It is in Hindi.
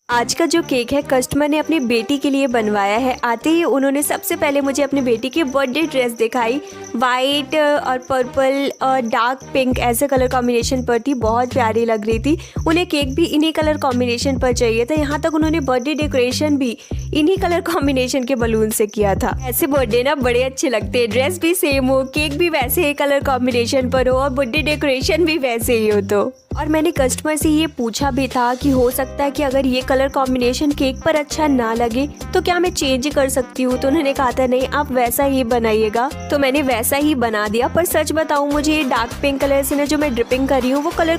आज का जो केक है कस्टमर ने अपनी बेटी के लिए बनवाया है। आते ही उन्होंने सबसे पहले मुझे अपनी बेटी की बर्थडे ड्रेस दिखाई। वाइट और पर्पल और डार्क पिंक ऐसे कलर कॉम्बिनेशन पर थी, बहुत प्यारी लग रही थी। उन्हें केक भी इन्हीं कलर कॉम्बिनेशन पर चाहिए था। यहाँ तक उन्होंने बर्थडे डेकोरेशन भी इन्हीं कलर कॉम्बिनेशन के बलून से किया था। ऐसे बर्थडे ना बड़े अच्छे लगते हैं, ड्रेस भी सेम हो, केक भी वैसे ही कलर कॉम्बिनेशन पर हो और बर्थडे डेकोरेशन भी वैसे ही हो। तो और मैंने कस्टमर से ये पूछा भी था कि हो सकता है कि अगर ये कलर कॉम्बिनेशन केक पर अच्छा ना लगे तो क्या मैं चेंज कर सकती हूँ। तो उन्होंने कहा था नहीं, आप वैसा ही बनाइएगा। तो मैंने वैसा ही बना दिया। पर सच बताऊँ, मुझे ये डार्क पिंक कलर से ना जो मैं ड्रिपिंग कर रही हूँ वो कलर